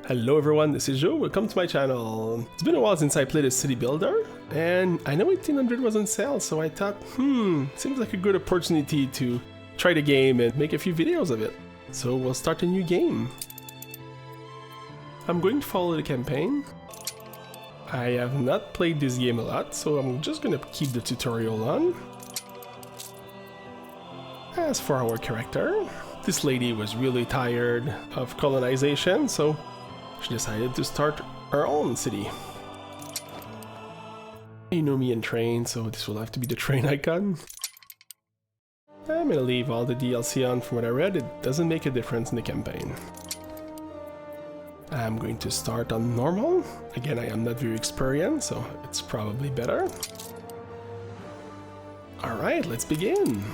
Hello everyone, this is Joe, welcome to my channel. It's been a while since I played a city builder, and I know 1800 was on sale, so I thought, seems like a good opportunity to try the game and make a few videos of it. So we'll start a new game. I'm going to follow the campaign. I have not played this game a lot, so I'm just gonna keep the tutorial on. As for our character, this lady was really tired of colonization, so she decided to start her own city. You know me in train, so this will have to be the train icon. I'm gonna leave all the DLC on. From what I read, it doesn't make a difference in the campaign. I'm going to start on normal. Again, I am not very experienced, so it's probably better. Alright, let's begin!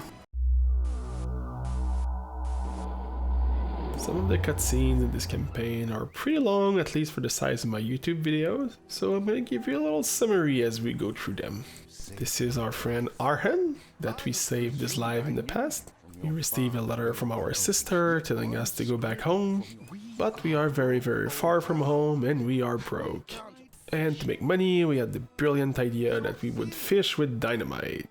Some of the cutscenes in this campaign are pretty long, at least for the size of my YouTube videos, so I'm gonna give you a little summary as we go through them. This is our friend Arhan, that we saved his life in the past. We received a letter from our sister telling us to go back home, but we are very far from home and we are broke. And to make money, we had the brilliant idea that we would fish with dynamite.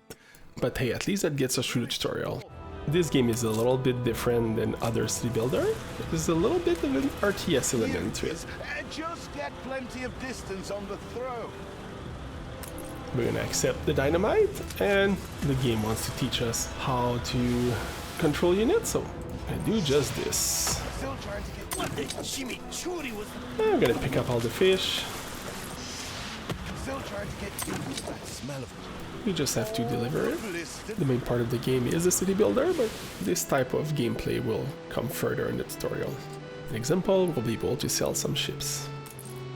But hey, at least that gets us through the tutorial. This game is a little bit different than other city builder. There's a little bit of an RTS element to it. Just get plenty of distance on the throw. We're gonna accept the dynamite, and the game wants to teach us how to control units, so I do just this. Still trying to get I'm gonna pick up all the fish. Still trying to get that smell of it. We just have to deliver it. The main part of the game is the city builder, but this type of gameplay will come further in the tutorial. An example, we'll be able to sell some ships.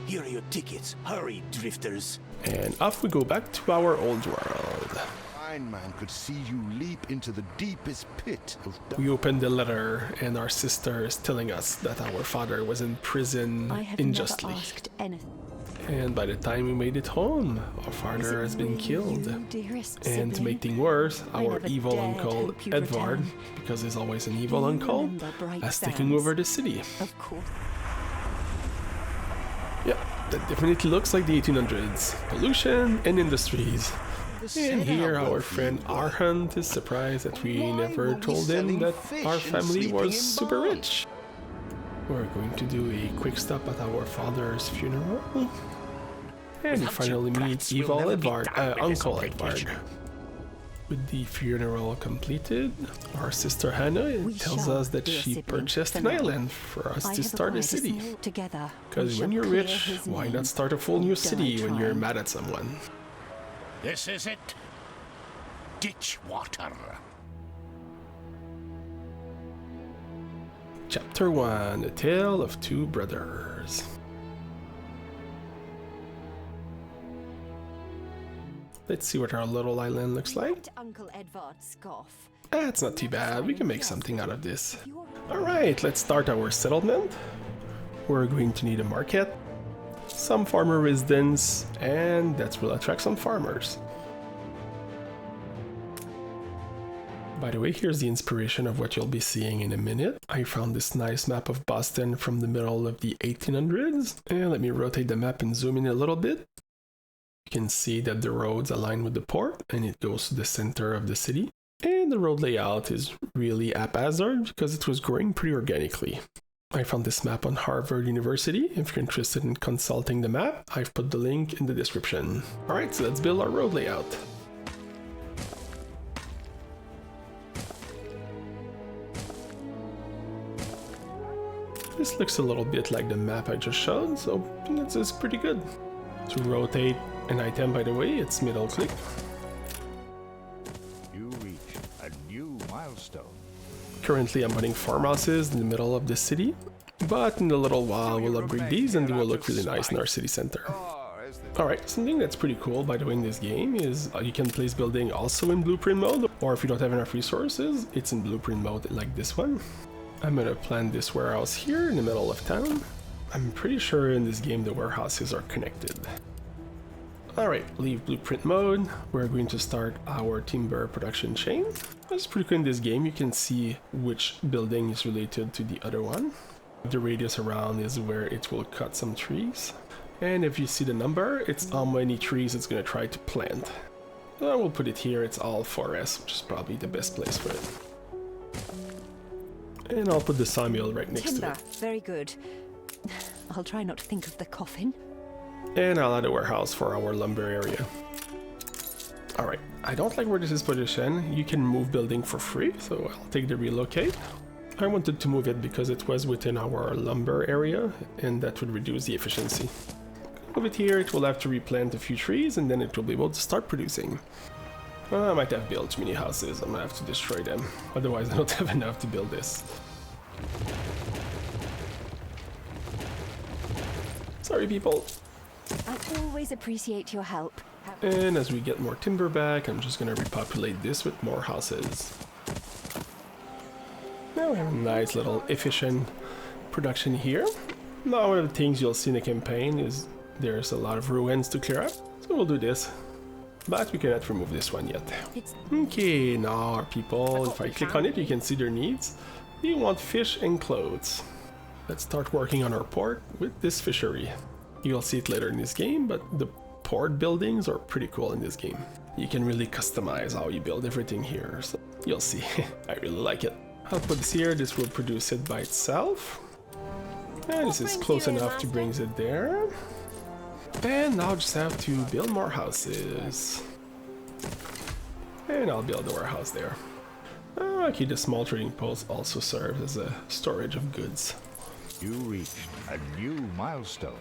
Here are your tickets. Hurry, drifters. And off we go back to our old world. Fine man could see you leap into the deepest pit of We open the letter, and our sister is telling us that our father was in prison unjustly. And by the time we made it home, our father has been killed. And to make things worse, our evil uncle Edward, because there's always an evil uncle, has taken over the city. Yeah, that definitely looks like the 1800s. Pollution and industries. And here our friend Arhan is surprised that we never told him that our family was super rich. We're going to do a quick stop at our father's funeral. And we finally meet evil Uncle Edward. With the funeral completed, our sister Hannah tells us that she purchased an island for us to start a city. Because when you're rich, why not start a full new city when you're mad at someone? This is it. Ditchwater. Chapter 1, A Tale of Two Brothers. Let's see what our little island looks like. It's not too bad, we can make something out of this. Alright, let's start our settlement. We're going to need a market, some farmer residence, and that will attract some farmers. By the way, here's the inspiration of what you'll be seeing in a minute. I found this nice map of Boston from the middle of the 1800s. And let me rotate the map and zoom in a little bit. You can see that the roads align with the port and it goes to the center of the city. And the road layout is really haphazard because it was growing pretty organically. I found this map on Harvard University. If you're interested in consulting the map, I've put the link in the description. Alright, so let's build our road layout. This looks a little bit like the map I just showed, so it's pretty good. To rotate an item, by the way, it's middle click. You reach a new milestone. Currently I'm putting farmhouses in the middle of the city, but in a little while we'll upgrade these and they will look really nice in our city center. Alright, something that's pretty cool by the way in this game is you can place building also in blueprint mode, or if you don't have enough resources, it's in blueprint mode like this one. I'm gonna plant this warehouse here in the middle of town. I'm pretty sure in this game the warehouses are connected. Alright, leave blueprint mode. We're going to start our timber production chain. That's pretty cool in this game. You can see which building is related to the other one. The radius around is where it will cut some trees. And if you see the number, it's how many trees it's going to try to plant. I will put it here, it's all forest, which is probably the best place for it. And I'll put the sawmill right next to it. Very good. I'll try not to think of the coffin. And I'll add a warehouse for our lumber area. Alright, I don't like where this is positioned. You can move building for free, so I'll take the relocate. I wanted to move it because it was within our lumber area, and that would reduce the efficiency. Move it here, it will have to replant a few trees, and then it will be able to start producing. I might have built too many houses, I'm gonna have to destroy them. Otherwise I don't have enough to build this. Sorry people. I always appreciate your help. And as we get more timber back, I'm just gonna repopulate this with more houses. Now we have a nice little efficient production here. Now one of the things you'll see in the campaign is there's a lot of ruins to clear up, so we'll do this. But we cannot remove this one yet. Okay, now our people, if I click on it, you can see their needs. They want fish and clothes. Let's start working on our port with this fishery. You'll see it later in this game, but the port buildings are pretty cool in this game. You can really customize how you build everything here, so you'll see. I really like it. I'll put this here, this will produce it by itself. And this is close enough to bring it there. And now I just have to build more houses. And I'll build a warehouse there. Okay, the small trading post also serves as a storage of goods. You reached a new milestone.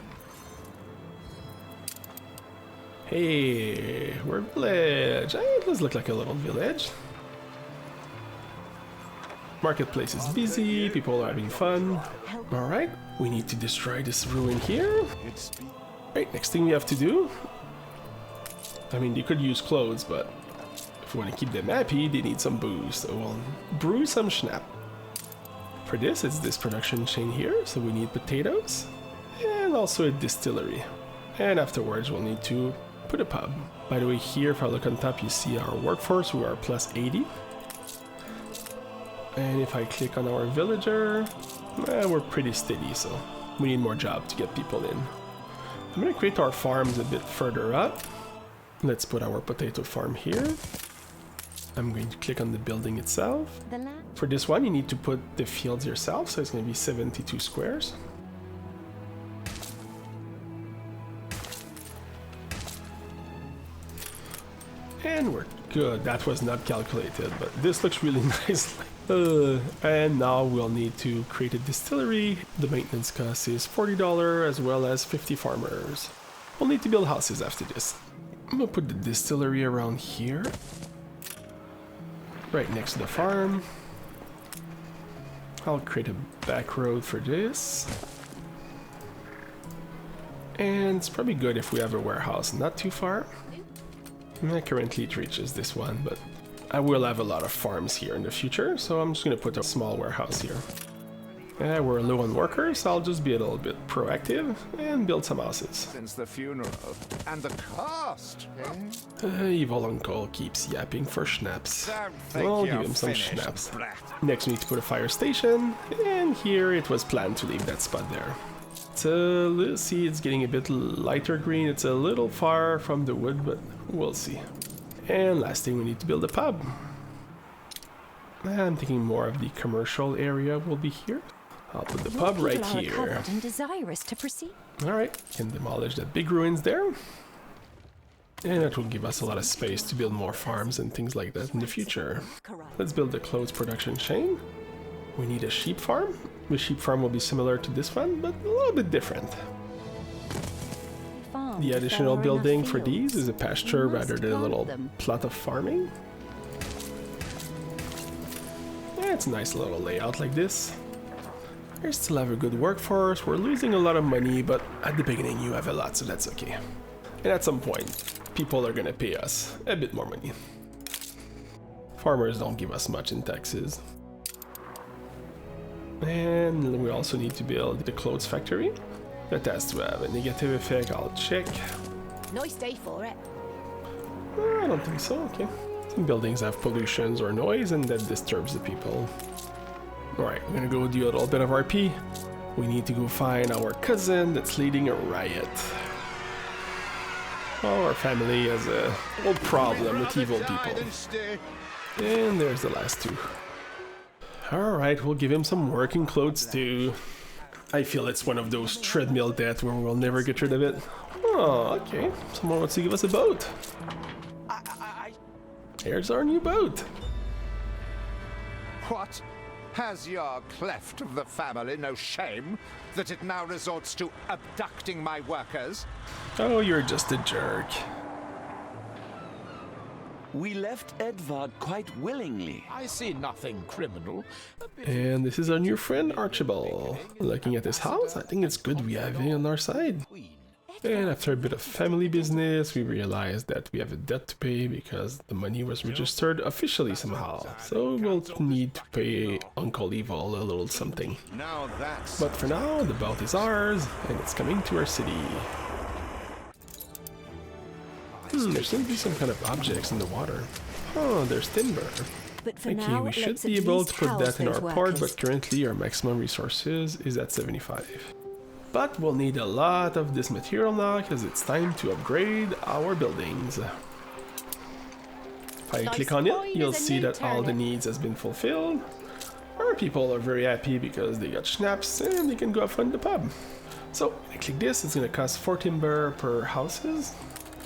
Hey, we're a village. Hey, it does look like a little village. Marketplace is busy, people are having fun. Alright, we need to destroy this ruin here. Right, next thing we have to do. I mean, they could use clothes, but if we want to keep them happy, they need some booze. So we'll brew some schnapp. For this, it's this production chain here, so we need potatoes. And also a distillery. And afterwards, we'll need to put a pub. By the way, here, if I look on top, you see our workforce, we are plus 80. And if I click on our villager, we're pretty steady, so we need more jobs to get people in. I'm going to create our farms a bit further up. Let's put our potato farm here. I'm going to click on the building itself. For this one, you need to put the fields yourself, so it's going to be 72 squares. And we're good. That was not calculated, but this looks really nice. And now we'll need to create a distillery. The maintenance cost is $40 as well as 50 farmers. We'll need to build houses after this. I'm gonna put the distillery around here. Right next to the farm. I'll create a back road for this. And it's probably good if we have a warehouse not too far. Currently it reaches this one, but I will have a lot of farms here in the future, so I'm just going to put a small warehouse here. We're low on workers, so I'll just be a little bit proactive and build some houses. Since the funeral and the cost. Evil uncle keeps yapping for schnapps. I'll give him some schnapps. Next we need to put a fire station, and here it was planned to leave that spot there. Let's see, it's getting a bit lighter green. It's a little far from the wood, but we'll see. And last thing, we need to build a pub. I'm thinking more of the commercial area will be here. I'll put the pub right here. And desirous to proceed. Alright, can demolish the big ruins there. And that will give us a lot of space to build more farms and things like that in the future. Let's build the clothes production chain. We need a sheep farm. The sheep farm will be similar to this one, but a little bit different. The additional building for these is a pasture rather than a little plot of farming. Yeah, it's a nice little layout like this. I still have a good workforce. We're losing a lot of money, but at the beginning you have a lot, so that's okay. And at some point, people are gonna pay us a bit more money. Farmers don't give us much in taxes. And we also need to build the clothes factory. That has to have a negative effect, I'll check. Nice day for it. I don't think so, okay. Some buildings have pollutions or noise and that disturbs the people. Alright, I'm gonna go do a little bit of RP. We need to go find our cousin that's leading a riot. Oh, our family has a old problem with evil people. And there's the last two. Alright, we'll give him some working clothes too. I feel it's one of those treadmill deaths where we'll never get rid of it. Oh, okay. Someone wants to give us a boat. Here's our new boat. What? Has your cleft of the family no shame that it now resorts to abducting my workers? Oh, you're just a jerk. We left Edvard quite willingly. I see nothing criminal. And this is our new friend Archibald. Looking at his house, I think it's good we have him on our side. And after a bit of family business, we realized that we have a debt to pay because the money was registered officially somehow. So we'll need to pay Uncle Evil a little something. Now that's... But for now, the boat is ours, and it's coming to our city. There seems to be some kind of objects in the water. Oh, there's timber. But for Okay, now, we should let's be at able least to put house that in our those port, workers. but currently our maximum resources is at 75. But we'll need a lot of this material now because it's time to upgrade our buildings. If I click on it, you'll see that all the needs has been fulfilled. Our people are very happy because they got schnapps and they can go have fun in the pub. So, when I click this, it's going to cost 4 timber per houses.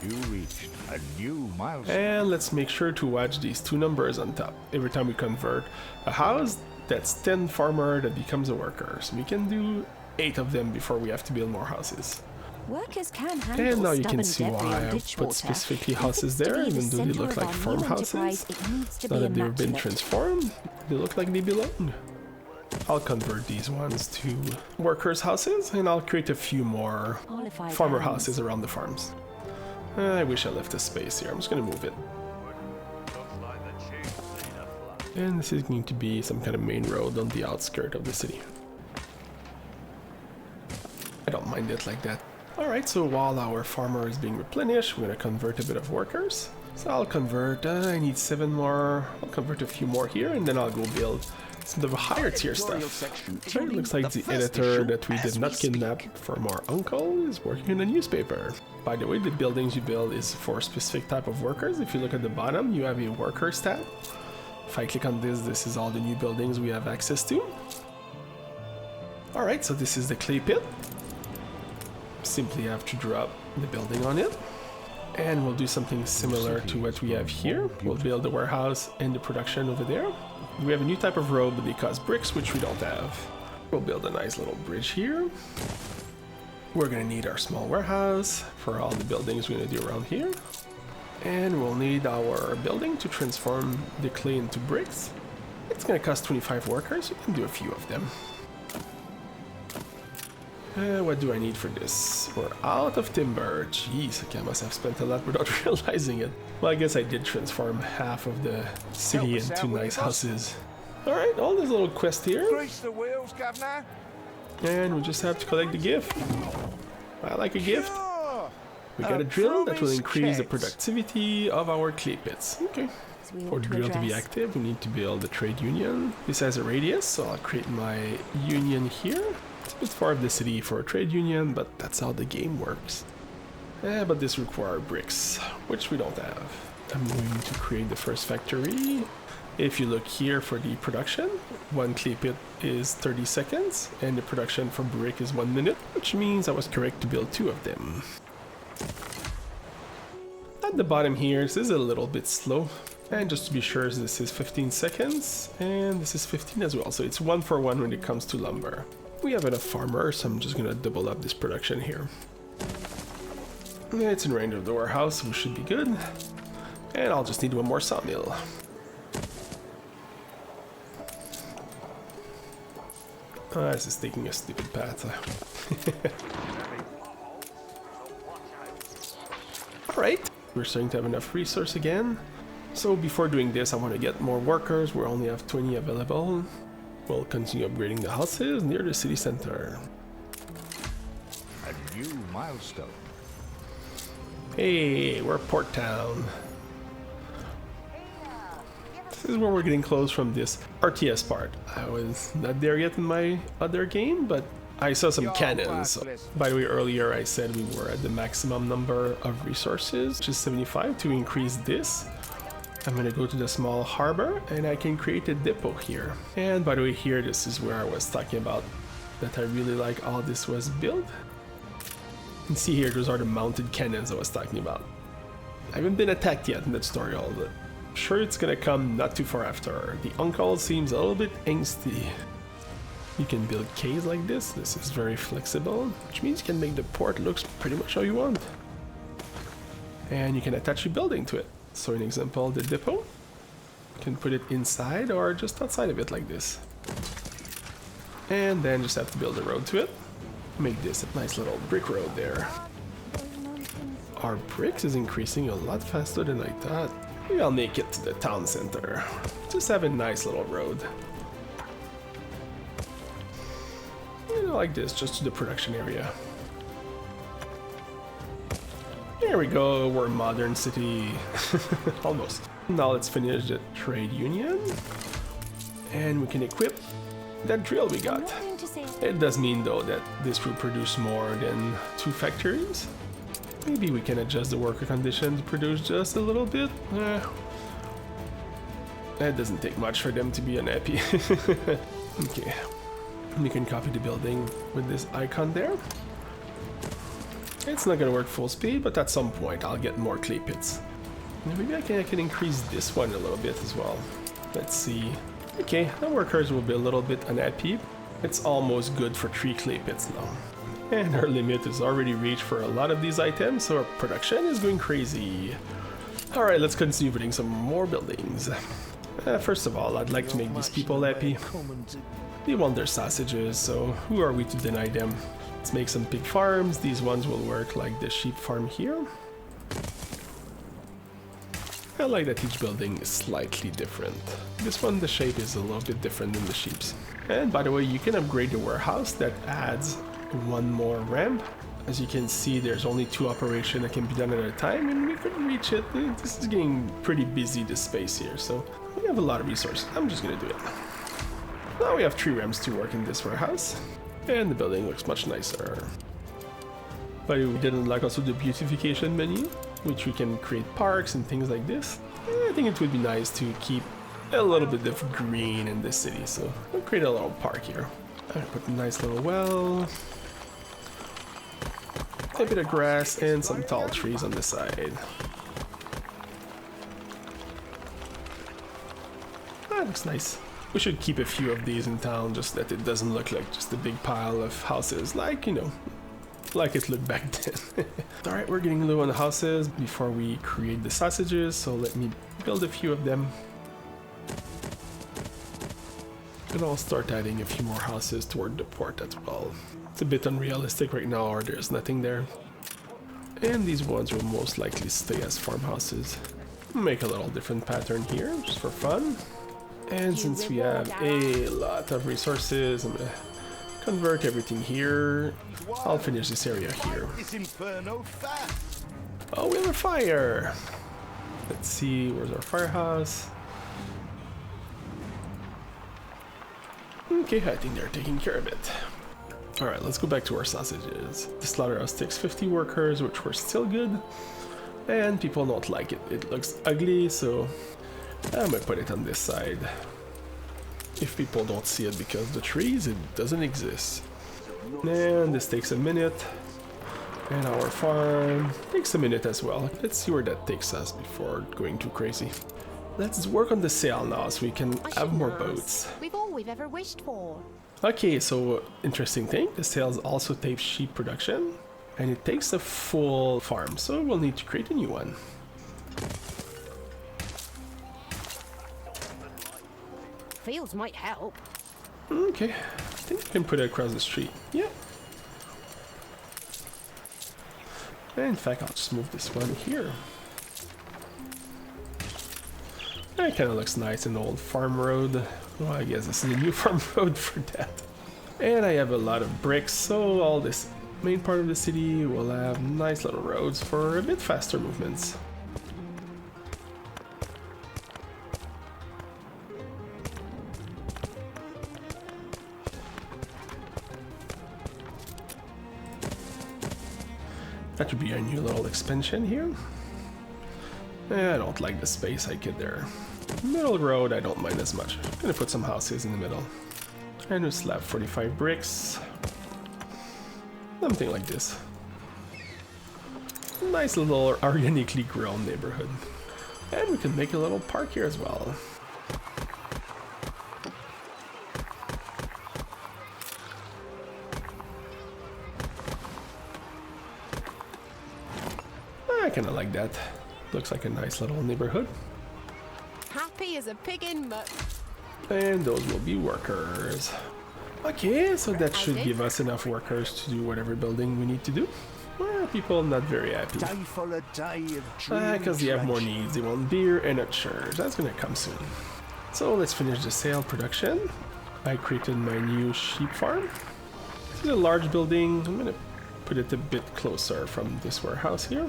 You reached a new milestone. And let's make sure to watch these two numbers on top. Every time we convert a house, that's 10 farmer that becomes a worker. So we can do 8 of them before we have to build more houses. Workers can handle And now you can stubborn see debris why on I Ditchwater. put specifically If houses it's to there, be the even though they centre look of like our farm new houses. enterprise, it needs to Now be that they've been immaculate. transformed, they look like they belong. I'll convert these ones to workers' houses, and I'll create a few more Qualified farmer hands. houses around the farms. I wish I left a space here. I'm just gonna move it. And this is going to be some kind of main road on the outskirts of the city. I don't mind it like that. Alright, so while our farmer is being replenished, we're gonna convert a bit of workers. So I'll convert, I need 7 more, I'll convert a few more here, and then I'll go build some of the higher tier stuff. Here it looks like the editor that we did not kidnap from our uncle is working in a newspaper. By the way, the buildings you build is for a specific type of workers. If you look at the bottom, you have a worker stat. If I click on this, this is all the new buildings we have access to. Alright, so this is the clay pit. Simply have to drop the building on it. And we'll do something similar to what we have here. We'll build the warehouse and the production over there. We have a new type of road, but they cost bricks, which we don't have. We'll build a nice little bridge here. We're gonna need our small warehouse for all the buildings we're gonna do around here. And we'll need our building to transform the clay into bricks. It's gonna cost 25 workers, we can do a few of them. What do I need for this? We're out of timber. Jeez, okay, I must have spent a lot without realizing it. Well, I guess I did transform half of the city into nice houses. Alright, all this little quest here. Grease the wheels, Governor. And we just have to collect the gift. I like a gift. Sure. We got a drill that will promise increase the kept. productivity of our clay pits. Okay. So we For ought the to drill to be address. active, we need to build a trade union. This has a radius, so I'll create my union here. It's a bit far of the city for a trade union, but that's how the game works. But this requires bricks, which we don't have. I'm going to create the first factory. If you look here for the production, one clay pit is 30 seconds, and the production for brick is 1 minute, which means I was correct to build 2 of them. At the bottom here, this is a little bit slow. And just to be sure, this is 15 seconds, and this is 15 as well, so it's 1 for 1 when it comes to lumber. We have enough farmers, so I'm just gonna double up this production here. It's in range of the warehouse, so we should be good. And I'll just need 1 more sawmill. This is taking a stupid path. Alright, we're starting to have enough resource again. So before doing this, I want to get more workers. We only have 20 available. We'll continue upgrading the houses near the city center. A new milestone. Hey, we're Port Town. This is where we're getting close from this RTS part. I was not there yet in my other game, but I saw some You're cannons. worthless. By the way, earlier I said we were at the maximum number of resources, which is 75. To increase this, I'm gonna go to the small harbor and I can create a depot here. And by the way, here, this is where I was talking about that I really like how this was built. You can see here, those are the mounted cannons I was talking about. I haven't been attacked yet in the tutorial, but I'm sure it's gonna come not too far after. The uncle seems a little bit angsty. You can build caves like this. This is very flexible, which means you can make the port looks pretty much how you want. And you can attach your building to it. So an example, the depot, you can put it inside or just outside of it like this. And then just have to build a road to it. Make this a nice little brick road there. Our bricks is increasing a lot faster than I thought. Maybe I'll make it to the town center. Just have a nice little road. You know, like this, just to the production area. There we go, we're a modern city. Almost. Now let's finish the trade union. And we can equip that drill we got. It does mean though that this will produce more than 2 factories. Maybe we can adjust the worker condition to produce just a little bit. It doesn't take much for them to be unhappy. Okay. You can copy the building with this icon there. It's not gonna work full speed, but at some point I'll get more clay pits. Maybe I can increase this one a little bit as well. Let's see. Okay, the workers will be a little bit unhappy. It's almost good for 3 clay pits now. And our limit is already reached for a lot of these items, so our production is going crazy. Alright, let's continue building some more buildings. First of all, I'd like to make these people happy. They want their sausages, so who are we to deny them? Let's make some pig farms. These ones will work like the sheep farm here. I like that each building is slightly different. This one, the shape is a little bit different than the sheep's. And by the way, you can upgrade the warehouse that adds 1 more ramp. As you can see, there's only 2 operations that can be done at a time, and we could reach it. This is getting pretty busy, this space here, so we have a lot of resources. I'm just gonna do it. Now we have 3 ramps to work in this warehouse, and the building looks much nicer. But we did unlock also the beautification menu, which we can create parks and things like this. I think it would be nice to keep a little bit of green in this city, so we'll create a little park here. I'm gonna put a nice little well, a bit of grass, and some tall trees on the side. That looks nice. We should keep a few of these in town, just that it doesn't look like just a big pile of houses, like, you know, like it looked back then. Alright, we're getting low on the houses before we create the sausages, so let me build a few of them. And I'll start adding a few more houses toward the port as well. It's a bit unrealistic right now, or there's nothing there. And these ones will most likely stay as farmhouses. Make a little different pattern here, just for fun. And since we have a lot of resources, I'm gonna convert everything here. I'll finish this area here. Oh, we have a fire! Let's see, where's our firehouse? Okay, I think they're taking care of it. Alright, let's go back to our sausages. The slaughterhouse takes 50 workers, which were still good. And people don't like it. It looks ugly, so I'm gonna put it on this side. If people don't see it because of the trees, it doesn't exist. And this takes a minute. And our farm takes a minute as well. Let's see where that takes us before going too crazy. Let's work on the sail now so we can have more boats. We've all we've ever wished for. Okay, so interesting thing, the sails also take sheep production. And it takes a full farm, so we'll need to create a new one. Fields might help. Okay, I think we can put it across the street. Yeah. In fact, I'll just move this one here. It kind of looks nice, an old farm road. Well, I guess this is a new farm road for that. And I have a lot of bricks, so all this main part of the city will have nice little roads for a bit faster movements. That would be a new little expansion here. I don't like the space I get there. Middle road I don't mind as much. I'm gonna put some houses in the middle. And a slab 45 bricks. Something like this. Nice little organically grown neighborhood. And we can make a little park here as well. I kinda like that. Looks like a nice little neighborhood. Happy as a pig in muck. And those will be workers. Okay, so that should give us enough workers to do whatever building we need to do. Well, people not very happy. Day full of day of dreary Because they have more trench. needs. They want beer and a church. That's gonna come soon. So let's finish the sale production. I created my new sheep farm. This is a large building. I'm gonna put it a bit closer from this warehouse here.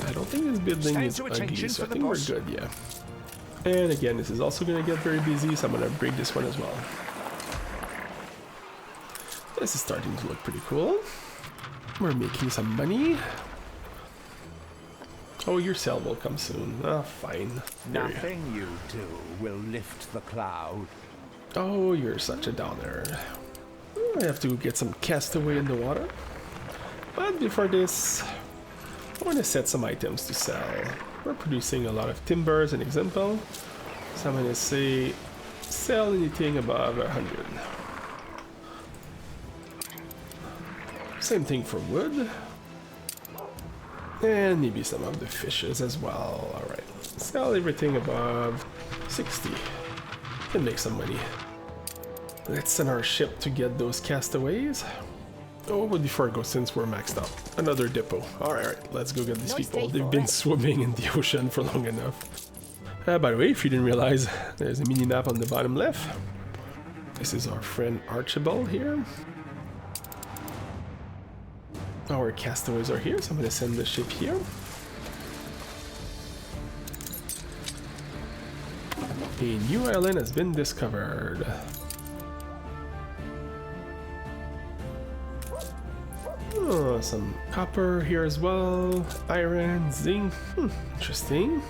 I don't think this building Stand is to ugly, attention so I for the think we're boss. good, yeah. And again, this is also gonna get very busy, so I'm gonna upgrade this one as well. This is starting to look pretty cool. We're making some money. Oh, your sale will come soon. Ah, fine. There you go. Nothing you do will lift the cloud. Oh, you're such a downer. I have to get some castaway in the water. But before this, I want to set some items to sell. We're producing a lot of timber as an example. So I'm going to say sell anything above 100. Same thing for wood. And maybe some of the fishes as well. Alright, sell everything above 60. Can make some money. Let's send our ship to get those castaways. Oh, but before I go, since we're maxed out, another depot. Alright, let's go get these Nice people. day They've for been it. swimming in the ocean for long enough. By the way, if you didn't realize, there's a mini-map on the bottom left. This is our friend Archibald here. Our castaways are here, so I'm going to send the ship here. A new island has been discovered. Oh, some copper here as well. Iron, zinc. Interesting.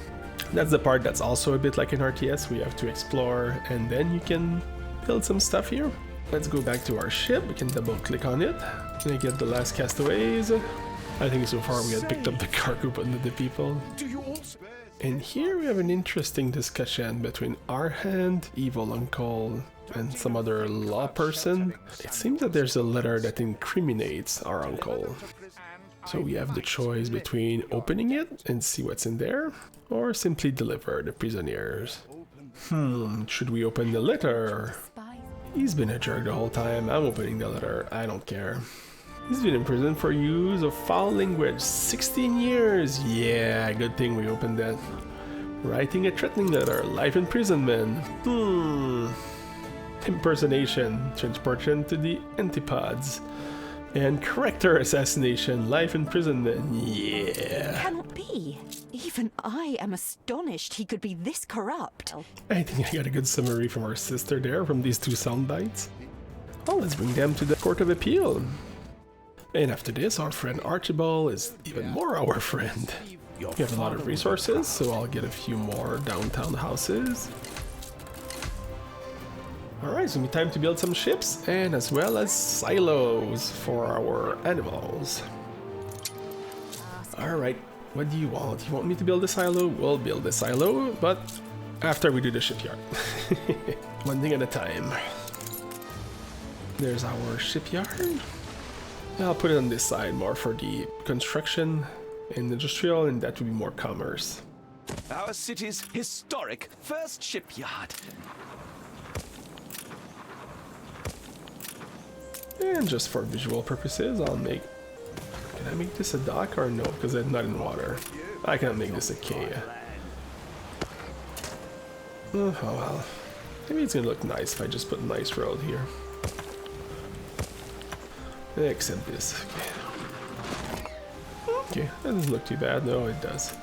That's the part that's also a bit like an RTS. We have to explore and then you can build some stuff here. Let's go back to our ship. We can double click on it. Gonna get the last castaways. I think so far we had picked up the cargo but not the people. Do you also? And here we have an interesting discussion between our hand, evil uncle, and some other law person. It seems that there's a letter that incriminates our uncle. So we have the choice between opening it and see what's in there, or simply deliver the prisoners. Should we open the letter? He's been a jerk the whole time. I'm opening the letter. I don't care. He's been in prison for use of foul language. 16 years. Yeah, good thing we opened that. Writing a threatening letter. Life imprisonment. Impersonation. Transportation to the antipods. And character assassination. Life imprisonment. Yeah. Cannot be. Even I am astonished he could be this corrupt. I think I got a good summary from our sister there from these two sound bites. Well, let's bring them to the Court of Appeal. And after this, our friend Archibald is even more our friend. We have a lot of resources, so I'll get a few more downtown houses. Alright, so it's time to build some ships, and as well as silos for our animals. Alright, what do you want? You want me to build a silo? We'll build a silo, but after we do the shipyard. One thing at a time. There's our shipyard. I'll put it on this side more for the construction and industrial, and that would be more commerce. Our city's historic first shipyard. And just for visual purposes, I'll make... Can I make this a dock or no? Because it's not in water. I can't make this a quay. Oh well. Maybe it's gonna look nice if I just put nice road here. Except this. Okay, that doesn't look too bad. No, it does.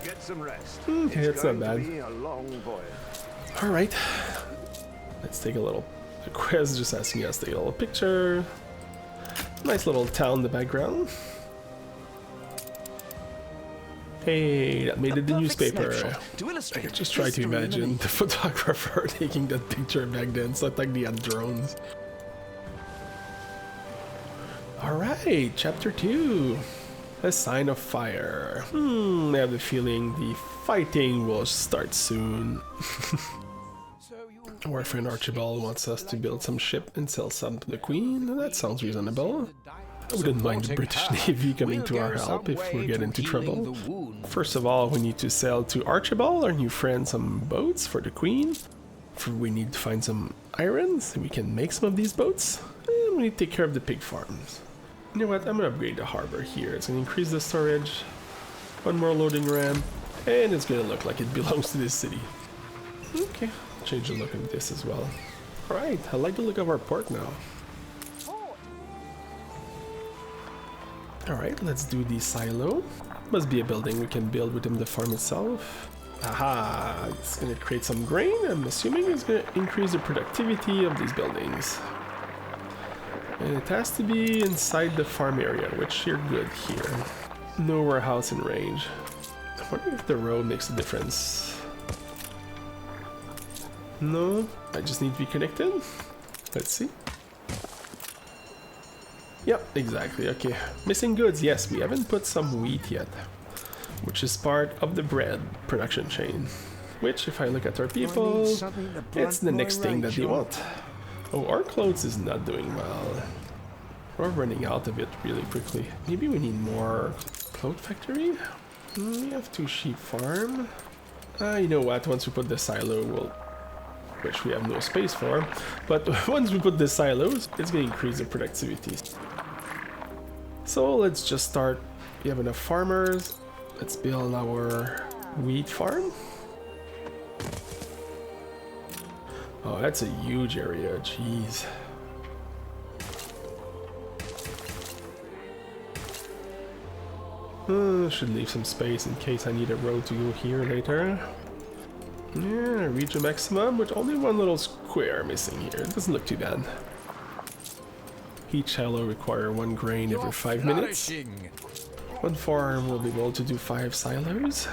Get some rest. Okay, it's not bad. Be a long voyage. Alright. Let's take a little... The quest just asking us to take a little picture. Nice little town in the background. Hey, that made it the newspaper. I could just try to imagine the photographer taking that picture back then. So like they had drones. Alright, chapter 2. A sign of fire. I have a feeling the fighting will start soon. Our friend Archibald wants us to build some ship and sell some to the Queen. That sounds reasonable. I wouldn't mind the British Navy coming to our help if we get into trouble. First of all, we need to sell to Archibald, our new friend, some boats for the Queen. We need to find some iron so we can make some of these boats. And we need to take care of the pig farms. You know what, I'm gonna upgrade the harbor here. It's gonna increase the storage, one more loading ramp, and it's gonna look like it belongs to this city. Okay, change the look of this as well. Alright, I like the look of our port now. Alright, let's do the silo. Must be a building we can build within the farm itself. Aha, it's gonna create some grain. I'm assuming it's gonna increase the productivity of these buildings. And it has to be inside the farm area, which you're good here. No warehouse in range. I wonder if the road makes a difference. No, I just need to be connected. Let's see. Yep, exactly, okay. Missing goods, yes, we haven't put some wheat yet. Which is part of the bread production chain. Which, if I look at our people, it's the next thing that they want. Oh, our clothes is not doing well. We're running out of it really quickly. Maybe we need more cloth factory? We have 2 sheep farm. You know what, once we put the silo, which we have no space for, but once we put the silos, it's going to increase the productivity. So let's just start. We have enough farmers. Let's build our wheat farm. Oh, that's a huge area, jeez. Should leave some space in case I need a road to go here later. Yeah, reach a maximum with only one little square missing here. It doesn't look too bad. Each silo require 1 grain every 5 minutes. One farm will be able to do 5 silos.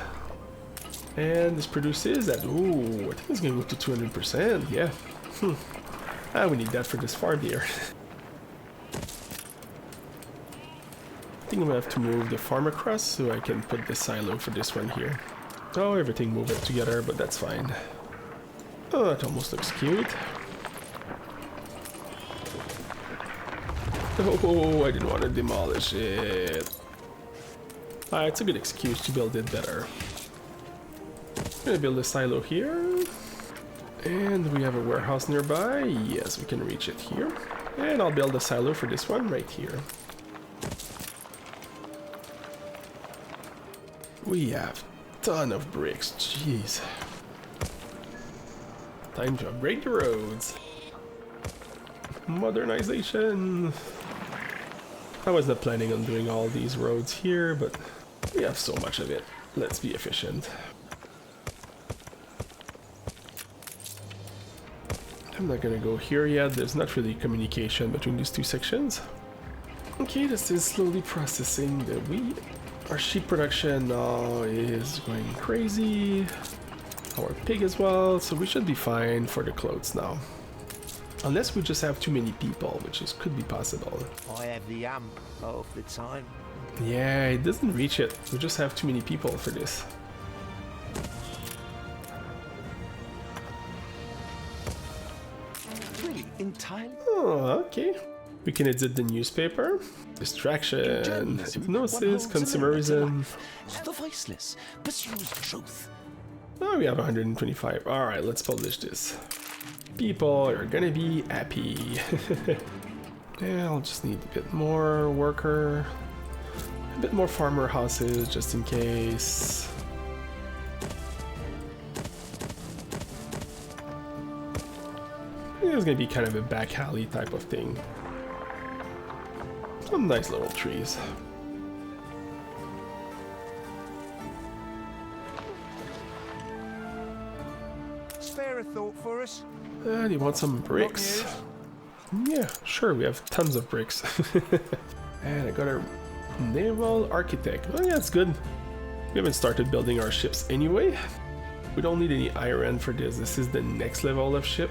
And this produces at, ooh, I think it's gonna go to 200%, yeah. We need that for this farm here. I think I'm gonna have to move the farm across so I can put the silo for this one here. Oh, everything moved up together, but that's fine. Oh, that almost looks cute. Oh, I didn't want to demolish it. It's a good excuse to build it better. I'm gonna build a silo here. And we have a warehouse nearby. Yes, we can reach it here. And I'll build a silo for this one right here. We have a ton of bricks, jeez. Time to upgrade the roads. Modernization. I was not planning on doing all these roads here, but we have so much of it. Let's be efficient. I'm not gonna go here yet. There's not really communication between these 2 sections. Okay, this is slowly processing the wheat. Our sheep production now is going crazy. Our pig as well, so we should be fine for the clothes now. Unless we just have too many people, which could be possible. I have the amp half the time. Yeah, it doesn't reach it. We just have too many people for this. Really, entirely? Oh, okay. We can edit the newspaper. Distraction, hypnosis, consumerism. The voiceless pursues truth. Oh, we have 125. Alright, let's publish this. People are gonna be happy. Yeah, I'll just need a bit more worker. A bit more farmer houses, just in case. It's gonna be kind of a back alley type of thing. Some nice little trees. Spare a thought for us? And you want some bricks? Yeah, sure, we have tons of bricks. And I got a naval architect. Oh yeah, that's good. We haven't started building our ships anyway. We don't need any iron for this. This is the next level of ship.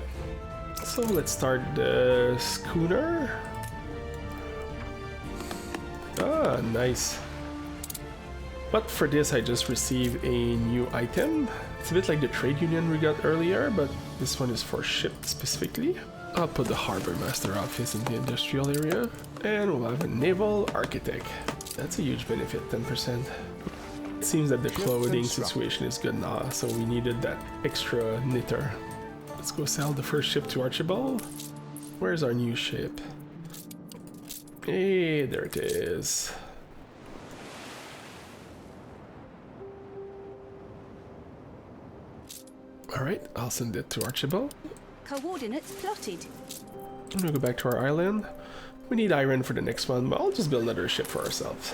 So let's start the schooner. Ah, nice. But for this I just received a new item. It's a bit like the trade union we got earlier, but this one is for ship specifically. I'll put the harbor master office in the industrial area, and we'll have a naval architect. That's a huge benefit, 10%. It seems that the clothing situation is good now, so we needed that extra knitter. Let's go sell the first ship to Archibald. Where's our new ship? Hey, there it is. Alright, I'll send it to Archibald. Coordinates plotted. I'm gonna go back to our island. We need iron for the next one, but I'll just build another ship for ourselves.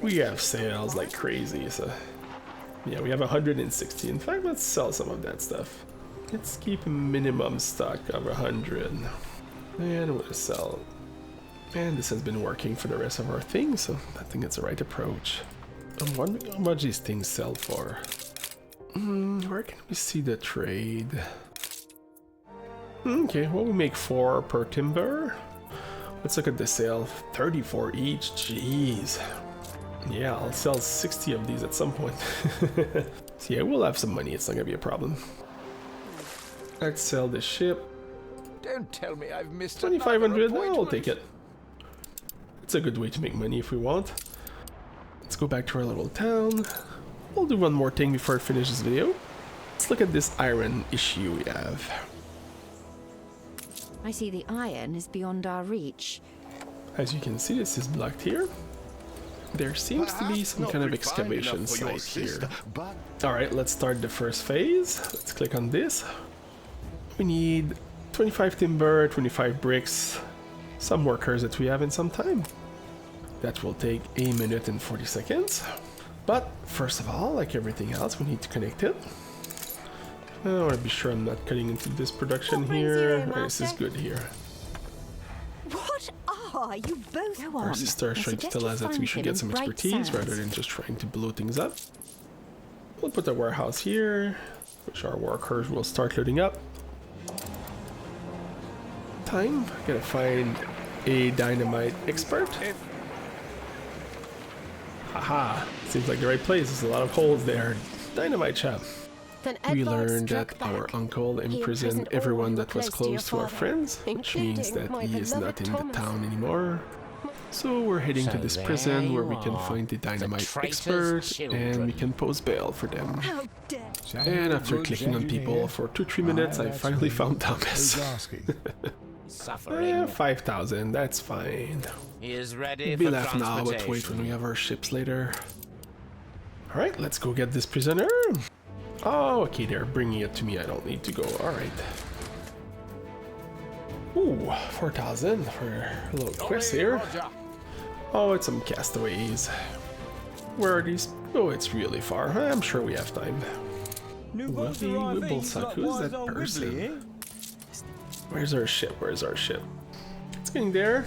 We have sales like crazy, so... Yeah, we have 160. In fact, let's sell some of that stuff. Let's keep a minimum stock of 100. And we'll sell. And this has been working for the rest of our things, so I think it's the right approach. I'm wondering how much these things sell for. Where can we see the trade? Okay, well, we make 4 per timber. Let's look at the sale. 34 each, jeez. Yeah, I'll sell 60 of these at some point. So yeah, we'll have some money, it's not gonna be a problem. Let's sell the ship. Don't tell me I've missed 2,500, I'll take it. It's a good way to make money if we want. Let's go back to our little town. We'll do one more thing before I finish this video. Let's look at this iron issue we have. I see the iron is beyond our reach. As you can see, this is blocked here. There seems to be some kind of excavation site here. Alright, let's start the first phase. Let's click on this. We need 25 timber, 25 bricks, some workers that we have in some time. That will take 1 minute and 40 seconds. But first of all, like everything else, we need to connect it. I want to be sure I'm not cutting into this production here. This is good here. What are you both Go Our on. sister is trying to tell us that we should get some expertise rather than just trying to blow things up. We'll put a warehouse here, which our workers will start loading up. Time. Gotta find a dynamite expert. Haha, seems like the right place. There's a lot of holes there. Dynamite shop. Then We Edvard learned that struck our back. uncle He imprisoned all everyone who that were was close to your close to our father, friends, which means including that my he is not beloved in the Thomas. town anymore. So we're heading to So this there prison where we you can are, find the the dynamite traitor's expert and we children. can post bail for them. How dare And after clicking on people for 2-3 minutes, I finally found Thomas. Suffering. 5,000, that's fine. He is ready Be for left now, but wait when we have our ships later. Alright, let's go get this prisoner. Oh, okay, they're bringing it to me. I don't need to go. Alright. Ooh, 4,000 for a little quest here. Oh, it's some castaways. Where are these? Oh, it's really wfar. I'm sure we have time. Wibblesuck, who's that person? Where's our ship? Where's our ship? It's getting there.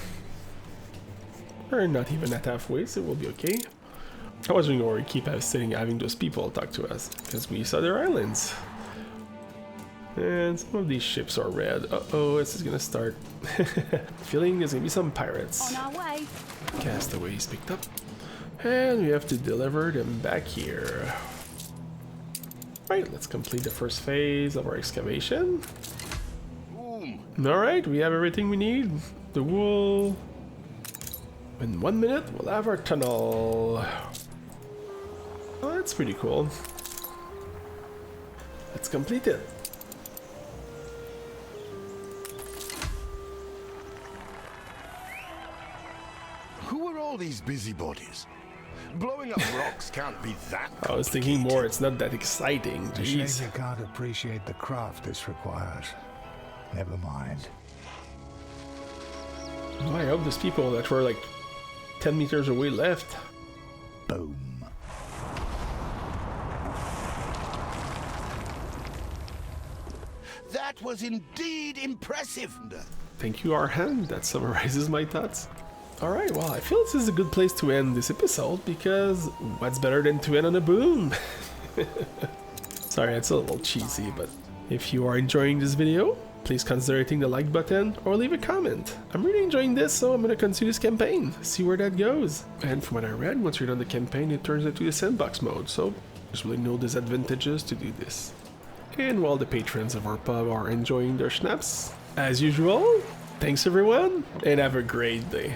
We're not even at halfway, so we'll be okay. I wasn't going to keep having those people talk to us, because we saw their islands. And some of these ships are red. Uh-oh, this is going to start. Feeling there's going to be some pirates. on our way? Castaways picked up. And we have to deliver them back here. Right, let's complete the first phase of our excavation. Alright, we have everything we need. The wool. In 1 minute, we'll have our tunnel. Oh, that's pretty cool. Let's complete it. Who are all these busybodies? Blowing up rocks can't be that I was thinking more, it's not that exciting. A shame Jeez. you can't appreciate the craft this requires. Never mind. Oh, I hope there's people that were like 10 meters away left. Boom. That That was indeed impressive. Thank you, Arhan. That summarizes my thoughts. Alright, well, I feel this is a good place to end this episode, because what's better than to end on a boom? Sorry, it's a little cheesy, but if you are enjoying this video, please consider hitting the like button or leave a comment. I'm really enjoying this, so I'm going to continue this campaign, see where that goes. And from what I read, once you're done the campaign, it turns into the sandbox mode, so there's really no disadvantages to do this. And while the patrons of our pub are enjoying their schnapps, as usual, thanks everyone, and have a great day.